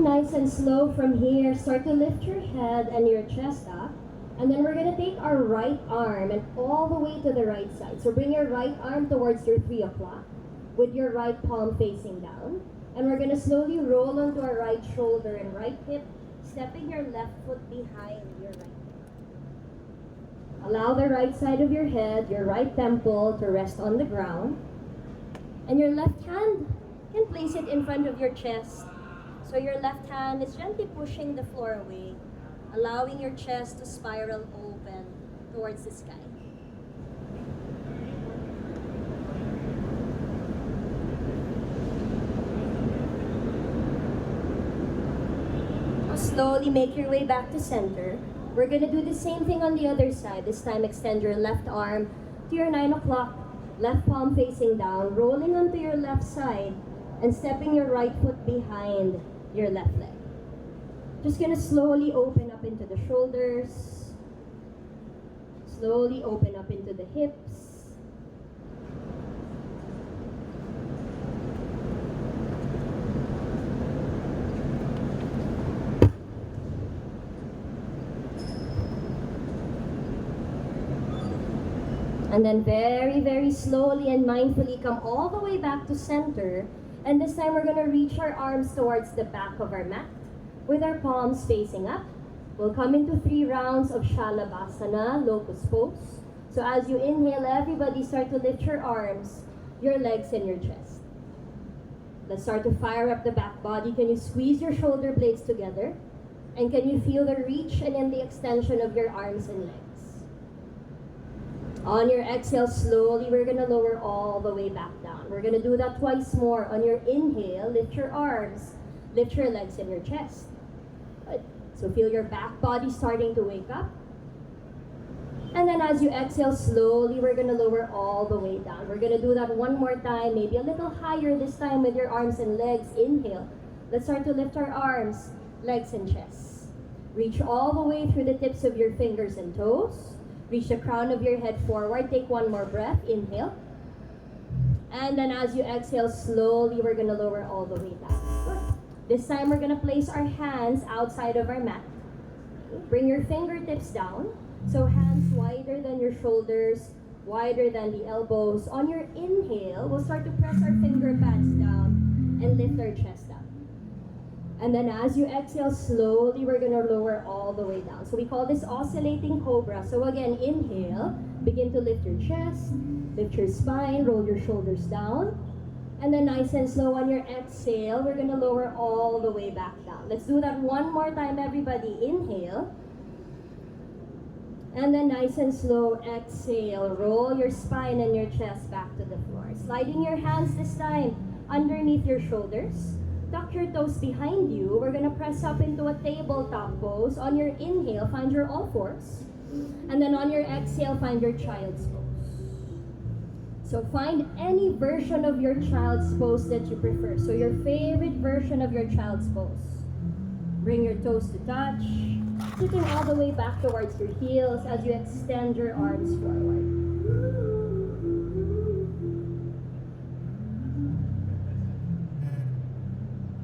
nice and slow from here. Start to lift your head and your chest up. And then we're going to take our right arm and all the way to the right side. So bring your right arm towards your 3 o'clock with your right palm facing down. And we're going to slowly roll onto our right shoulder and right hip, stepping your left foot behind your right hip. Allow the right side of your head, your right temple to rest on the ground. And your left hand, you can place it in front of your chest. So your left hand is gently pushing the floor away, allowing your chest to spiral open towards the sky. Slowly make your way back to center. We're going to do the same thing on the other side. This time extend your left arm to your 9 o'clock, left palm facing down, rolling onto your left side and stepping your right foot behind your left leg. Just going to slowly open up into the shoulders, slowly open up into the hips. And then very, very slowly and mindfully come all the way back to center. And this time we're going to reach our arms towards the back of our mat with our palms facing up. We'll come into 3 rounds of Shalabhasana, locust pose. So as you inhale, everybody start to lift your arms, your legs, and your chest. Let's start to fire up the back body. Can you squeeze your shoulder blades together? And can you feel the reach and in the extension of your arms and legs? On your exhale, slowly, we're going to lower all the way back down. We're going to do that twice more. On your inhale, lift your arms, lift your legs and your chest. Good. So feel your back body starting to wake up. And then as you exhale, slowly, we're going to lower all the way down. We're going to do that one more time, maybe a little higher this time with your arms and legs. Inhale. Let's start to lift our arms, legs and chest. Reach all the way through the tips of your fingers and toes. Reach the crown of your head forward. Take one more breath. Inhale. And then as you exhale, slowly, we're going to lower all the way down. Good. This time, we're going to place our hands outside of our mat. Bring your fingertips down. So hands wider than your shoulders, wider than the elbows. On your inhale, we'll start to press our finger pads down and lift our chest up. And then as you exhale, slowly, we're going to lower all the way down. So we call this oscillating cobra. So again, inhale, begin to lift your chest, lift your spine, roll your shoulders down. And then nice and slow on your exhale, we're going to lower all the way back down. Let's do that one more time, everybody. Inhale. And then nice and slow, exhale. Roll your spine and your chest back to the floor. Sliding your hands this time underneath your shoulders. Tuck your toes behind you. We're going to press up into a tabletop pose. On your inhale, find your all fours. And then on your exhale, find your child's pose. So find any version of your child's pose that you prefer. So your favorite version of your child's pose. Bring your toes to touch. Sitting all the way back towards your heels as you extend your arms forward.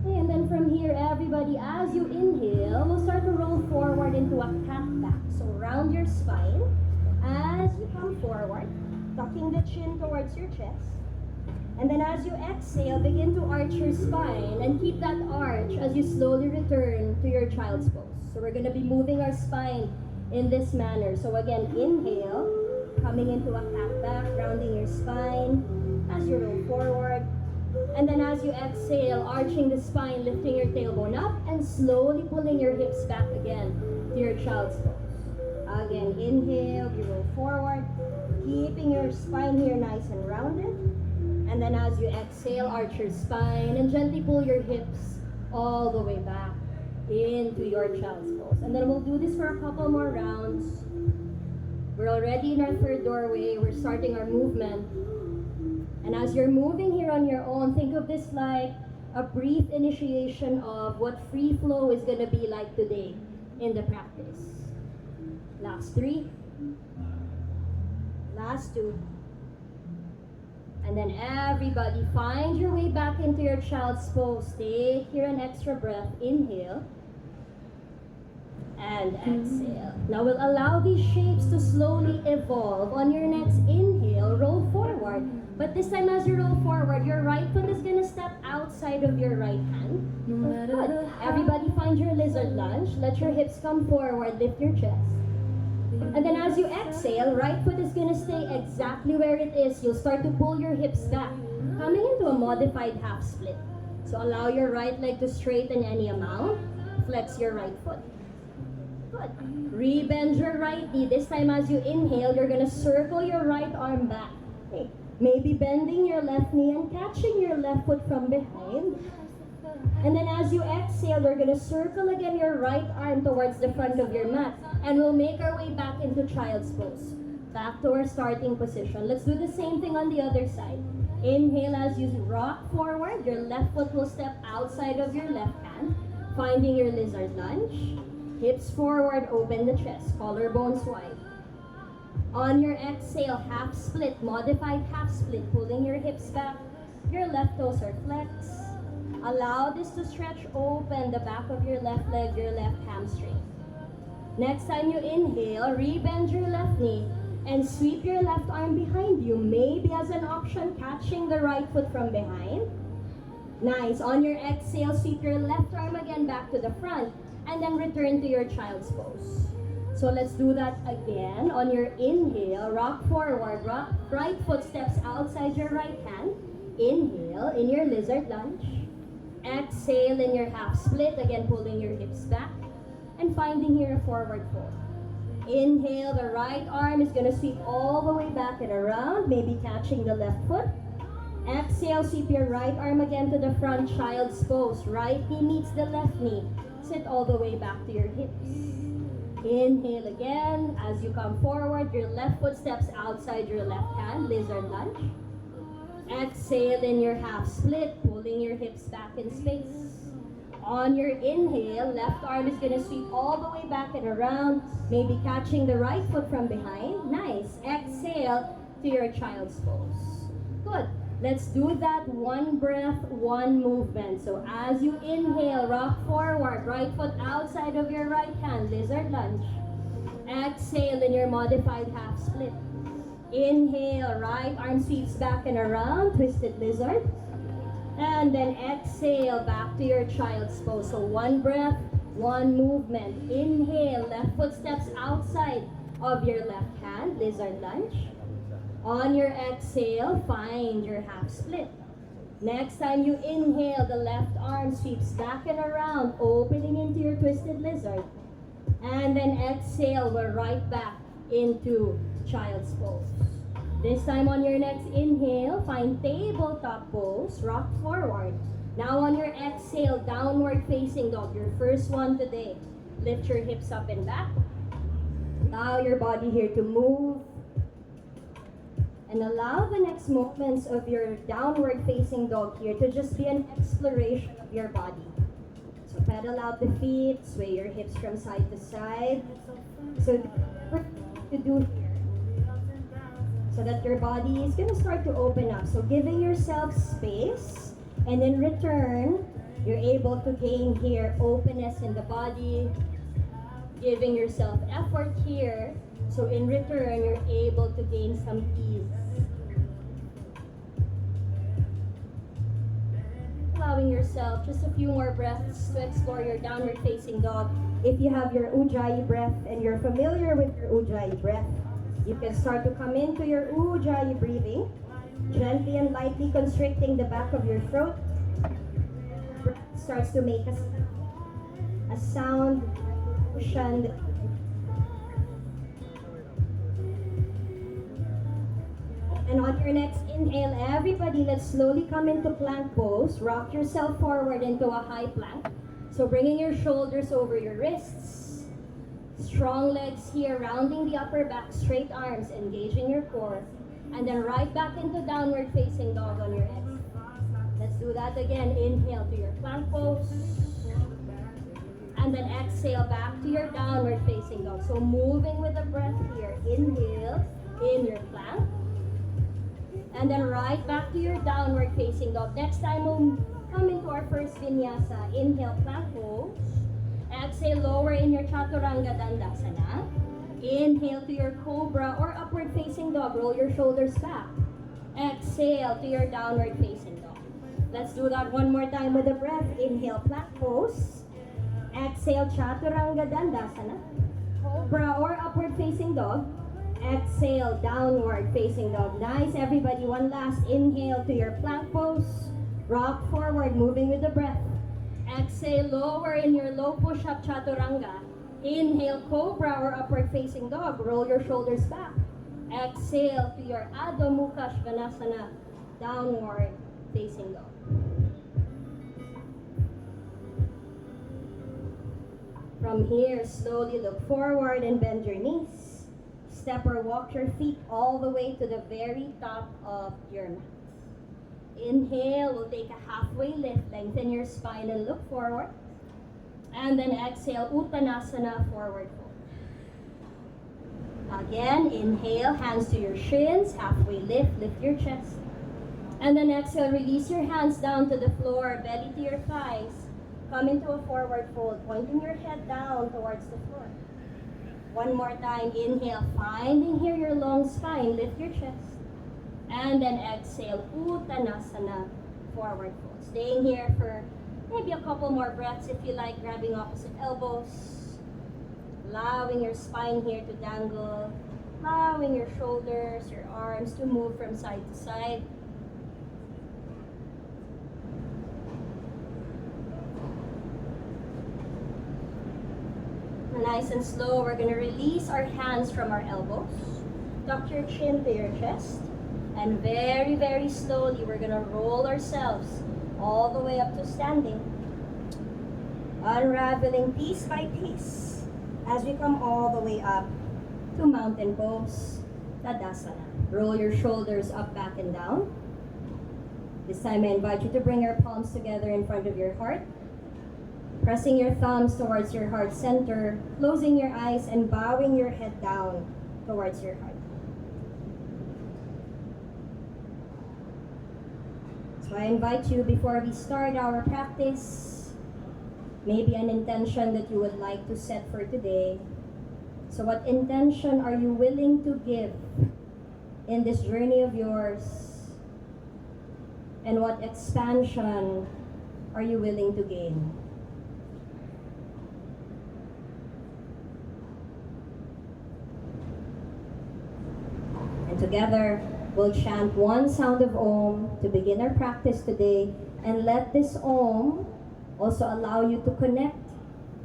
And then from here, everybody, as you inhale, we'll start to roll forward into a cat back. So round your spine as you come forward, tucking the chin towards your chest. And then as you exhale, begin to arch your spine and keep that arch as you slowly return to your child's pose. So we're going to be moving our spine in this manner. So again, inhale, coming into a cat back, rounding your spine as you roll forward. And then as you exhale, arching the spine, lifting your tailbone up, and slowly pulling your hips back again to your child's pose. Again, inhale, you roll forward, keeping your spine here nice and rounded. And then as you exhale, arch your spine and gently pull your hips all the way back into your child's pose. And then we'll do this for a couple more rounds. We're already in our third doorway. We're starting our movement. And as you're moving here on your own, think of this like a brief initiation of what free flow is going to be like today in the practice. Last 3. Last 2. And then everybody, find your way back into your child's pose. Take here an extra breath. Inhale. And exhale. Now we'll allow these shapes to slowly evolve. On your next inhale, roll forward. But this time as you roll forward, your right foot is going to step outside of your right hand. Good. Everybody find your lizard lunge. Let your hips come forward. Lift your chest. And then as you exhale, right foot is going to stay exactly where it is. You'll start to pull your hips back, coming into a modified half split. So allow your right leg to straighten any amount. Flex your right foot. Good. Rebend your right knee. This time as you inhale, you're going to circle your right arm back. Okay. Maybe bending your left knee and catching your left foot from behind. And then as you exhale, we're going to circle again your right arm towards the front of your mat. And we'll make our way back into child's pose. Back to our starting position. Let's do the same thing on the other side. Inhale as you rock forward. Your left foot will step outside of your left hand. Finding your lizard lunge. Hips forward, open the chest. Collarbones wide. On your exhale, half split, modified half split. Pulling your hips back. Your left toes are flexed. Allow this to stretch open the back of your left leg, your left hamstring. Next time you inhale, rebend your left knee and sweep your left arm behind you. Maybe as an option, catching the right foot from behind. Nice. On your exhale, sweep your left arm again back to the front and then return to your child's pose. So let's do that again. On your inhale, rock forward, rock right foot steps outside your right hand. Inhale in your lizard lunge. Exhale in your half split, again pulling your hips back and finding here a forward fold. Inhale, the right arm is going to sweep all the way back and around, maybe catching the left foot. Exhale, sweep your right arm again to the front, child's pose. Right knee meets the left knee. Sit all the way back to your hips. Inhale again. As you come forward, your left foot steps outside your left hand, lizard lunge. Exhale in your half split, pulling your hips back in space. On your inhale, left arm is going to sweep all the way back and around, maybe catching the right foot from behind. Nice. Exhale to your child's pose. Good. Let's do that one breath, one movement. So as you inhale, rock forward, right foot outside of your right hand, lizard lunge. Exhale in your modified half split. Inhale, right arm sweeps back and around, twisted lizard. And then exhale, back to your child's pose. So one breath, one movement. Inhale, left foot steps outside of your left hand, lizard lunge. On your exhale, find your half split. Next time you inhale, the left arm sweeps back and around, opening into your twisted lizard. And then exhale, we're right back into child's pose. This time on your next inhale, find tabletop pose, rock forward. Now on your exhale, downward facing dog, your first one today. Lift your hips up and back. Allow your body here to move. And allow the next moments of your downward facing dog here to just be an exploration of your body. So pedal out the feet, sway your hips from side to side. So what to do here, so that your body is going to start to open up. So giving yourself space, and in return, you're able to gain here openness in the body, giving yourself effort here. So in return, you're able to gain some ease. Allowing yourself just a few more breaths to explore your downward facing dog. If you have your Ujjayi breath and you're familiar with your Ujjayi breath, you can start to come into your Ujjayi breathing, gently and lightly constricting the back of your throat. Breath starts to make a sound, shunned. And on your next inhale, everybody, let's slowly come into plank pose. Rock yourself forward into a high plank. So bringing your shoulders over your wrists. Strong legs here, rounding the upper back, straight arms, engaging your core. And then right back into downward facing dog on your exhale. Let's do that again. Inhale to your plank pose. And then exhale back to your downward facing dog. So moving with the breath here. Inhale in your plank. And then right back to your downward facing dog. Next time we'll come into our first vinyasa. Inhale, plank pose. Exhale, lower in your Chaturanga Dandasana. Inhale to your cobra or upward facing dog. Roll your shoulders back. Exhale to your downward facing dog. Let's do that one more time with a breath. Inhale, plank pose. Exhale, Chaturanga Dandasana. Cobra or upward facing dog. Exhale, downward facing dog. Nice, everybody. One last inhale to your plank pose. Rock forward, moving with the breath. Exhale, lower in your low push-up Chaturanga. Inhale, cobra or upward facing dog. Roll your shoulders back. Exhale to your Adho Mukha Svanasana, downward facing dog. From here, slowly look forward and bend your knees. Step or walk your feet all the way to the very top of your mat. Inhale, we'll take a halfway lift, lengthen your spine and look forward. And then exhale, Uttanasana, forward fold. Again, inhale, hands to your shins, halfway lift your chest. And then exhale, release your hands down to the floor, belly to your thighs. Come into a forward fold, pointing your head down towards the floor. One more time, inhale, finding here your long spine, lift your chest. And then exhale, Uttanasana, forward fold. Staying here for maybe a couple more breaths if you like, grabbing opposite elbows. Allowing your spine here to dangle. Allowing your shoulders, your arms to move from side to side. Nice and slow, we're going to release our hands from our elbows. Tuck your chin to your chest. And very, very slowly, we're going to roll ourselves all the way up to standing. Unraveling piece by piece as we come all the way up to mountain pose, Tadasana. Roll your shoulders up, back, and down. This time I invite you to bring your palms together in front of your heart. Pressing your thumbs towards your heart center, closing your eyes and bowing your head down towards your heart. So I invite you, before we start our practice, maybe an intention that you would like to set for today. So what intention are you willing to give in this journey of yours? And what expansion are you willing to gain? And together, we'll chant one sound of Om to begin our practice today, and let this Om also allow you to connect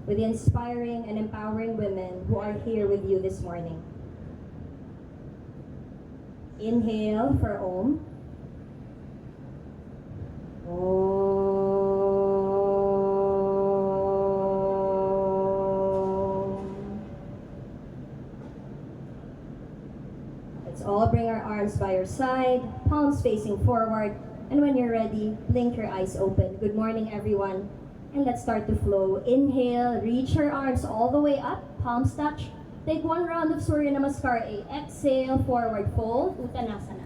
with the inspiring and empowering women who are here with you this morning. Inhale for Om. Om. Let's all bring our arms by your side, palms facing forward, and when you're ready, blink your eyes open. Good morning, everyone. And let's start to flow. Inhale, reach your arms all the way up, palms touch. Take one round of Surya Namaskar. Exhale, forward fold, Uttanasana.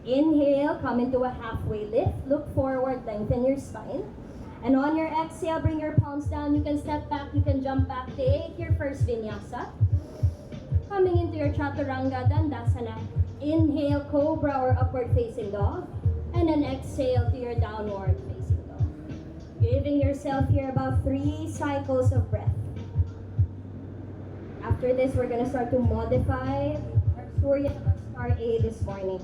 Inhale, come into a halfway lift. Look forward, lengthen your spine. And on your exhale, bring your palms down. You can step back, you can jump back. Take your first vinyasa. Coming into your Chaturanga Dandasana. Inhale, Cobra or upward facing dog. And then exhale to your downward facing dog. Giving yourself here about 3 cycles of breath. After this, we're going to start to modify our Surya Namaskar A this morning.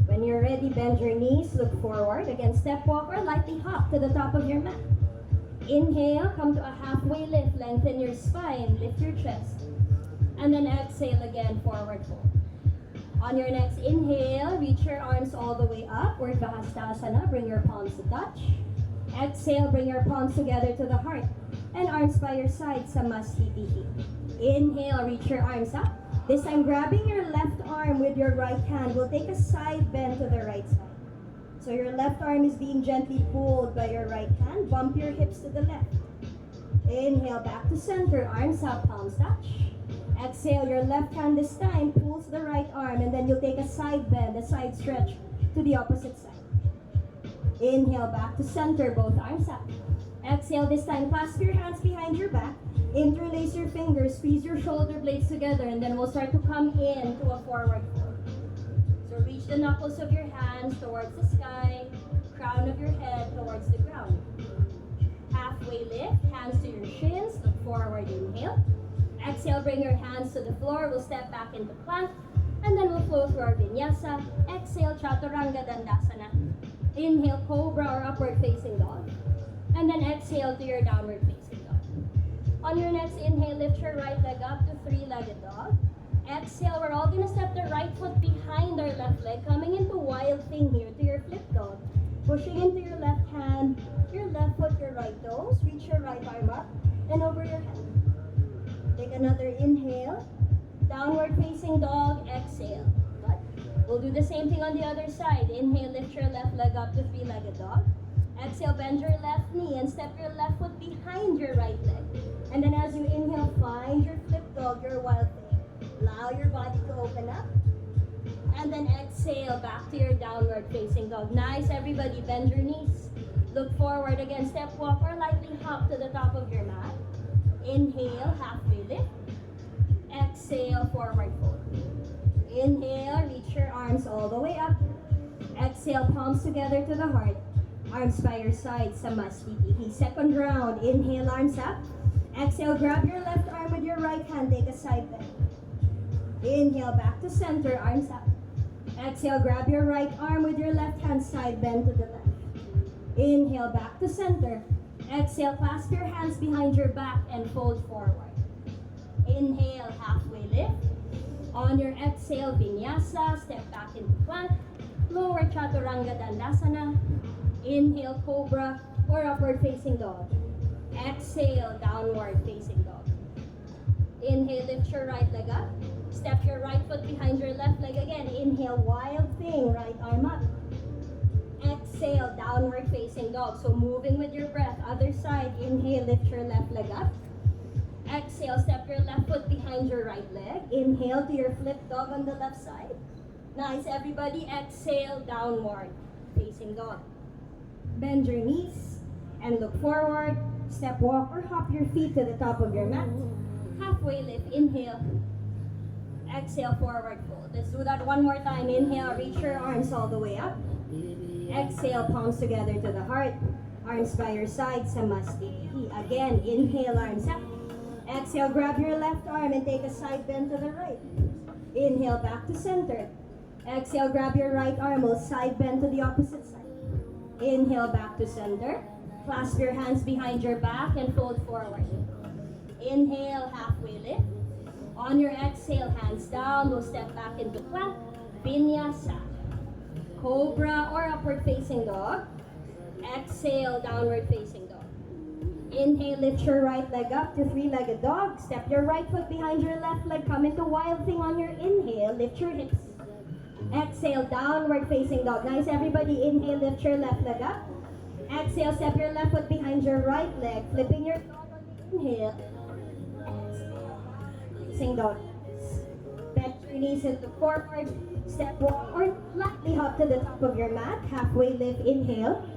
When you're ready, bend your knees, look forward. Again, step walk or lightly hop to the top of your mat. Inhale, come to a halfway lift, lengthen your spine, lift your chest. And then exhale again, forward fold. On your next inhale, reach your arms all the way up, Urdhva Hastasana, bring your palms to touch. Exhale, bring your palms together to the heart. And arms by your side, Samastitihi. Inhale, reach your arms up. This time, grabbing your left arm with your right hand, we'll take a side bend to the right side. So your left arm is being gently pulled by your right hand. Bump your hips to the left. Inhale, back to center, arms up, palms touch. Exhale, your left hand this time pulls the right arm and then you'll take a side bend, a side stretch to the opposite side. Inhale, back to center, both arms up. Exhale, this time clasp your hands behind your back. Interlace your fingers, squeeze your shoulder blades together, and then we'll start to come in to a forward fold. So reach the knuckles of your hands towards the sky, crown of your head towards the ground. Halfway lift, hands to your shins, look forward, inhale. Exhale, bring your hands to the floor, we'll step back into plank, and then we'll flow through our vinyasa. Exhale, chaturanga dandasana. Inhale, cobra or upward facing dog. And then exhale to your downward facing dog. On your next inhale, lift your right leg up to three-legged dog. Exhale, we're all gonna step the right foot behind our left leg, coming into wild thing here to your flip dog. Pushing into your left hand, your left foot, your right toes. Reach your right arm up and over your head. Take another inhale. Downward facing dog, exhale. Good. We'll do the same thing on the other side. Inhale, lift your left leg up to three-legged dog. Exhale, bend your left knee and step your left foot behind your right leg. And then as you inhale, find your flip dog, your wild thing. Allow your body to open up. And then exhale, back to your downward facing dog. Nice, everybody, bend your knees. Look forward again, step walk or lightly hop to the top of your mat. Inhale, halfway lift. Exhale, forward fold. Inhale, reach your arms all the way up. Exhale, palms together to the heart. Arms by your side, Samastiti. Second round, inhale, arms up. Exhale, grab your left arm with your right hand, take a side bend. Inhale, back to center, arms up. Exhale, grab your right arm with your left hand, side bend to the left. Inhale, back to center. Exhale, clasp your hands behind your back and fold forward. Inhale, halfway lift. On your exhale, vinyasa, step back into plank. Lower chaturanga dandasana. Inhale, cobra or upward facing dog. Exhale, downward facing dog. Inhale, lift your right leg up. Step your right foot behind your left leg again. Inhale, wild thing, right arm up. Exhale, downward facing dog. So moving with your breath. Other side, inhale, lift your left leg up. Exhale, step your left foot behind your right leg. Inhale to your flip dog on the left side. Nice, everybody. Exhale, downward facing dog. Bend your knees and look forward. Step, walk, or hop your feet to the top of your mat. Halfway lift, inhale. Exhale, forward fold. Let's do that one more time. Inhale, reach your arms all the way up. Exhale, palms together to the heart. Arms by your side, Samastiti. Again, inhale, arms up. Exhale, grab your left arm and take a side bend to the right. Inhale, back to center. Exhale, grab your right arm, we'll side bend to the opposite side. Inhale, back to center. Clasp your hands behind your back and fold forward. Inhale, halfway lift. On your exhale, hands down, we'll step back into plank. Vinyasa. Cobra or upward facing dog. Exhale, downward facing dog. Inhale, lift your right leg up to three-legged dog. Step your right foot behind your left leg. Come into wild thing on your inhale. Lift your hips. Exhale, downward facing dog. Nice, everybody. Inhale, lift your left leg up. Exhale, step your left foot behind your right leg. Flipping your dog on the inhale. Exhale, facing dog. Bend your knees into forward. Step walk or lightly hop to the top of your mat. Halfway lift, inhale.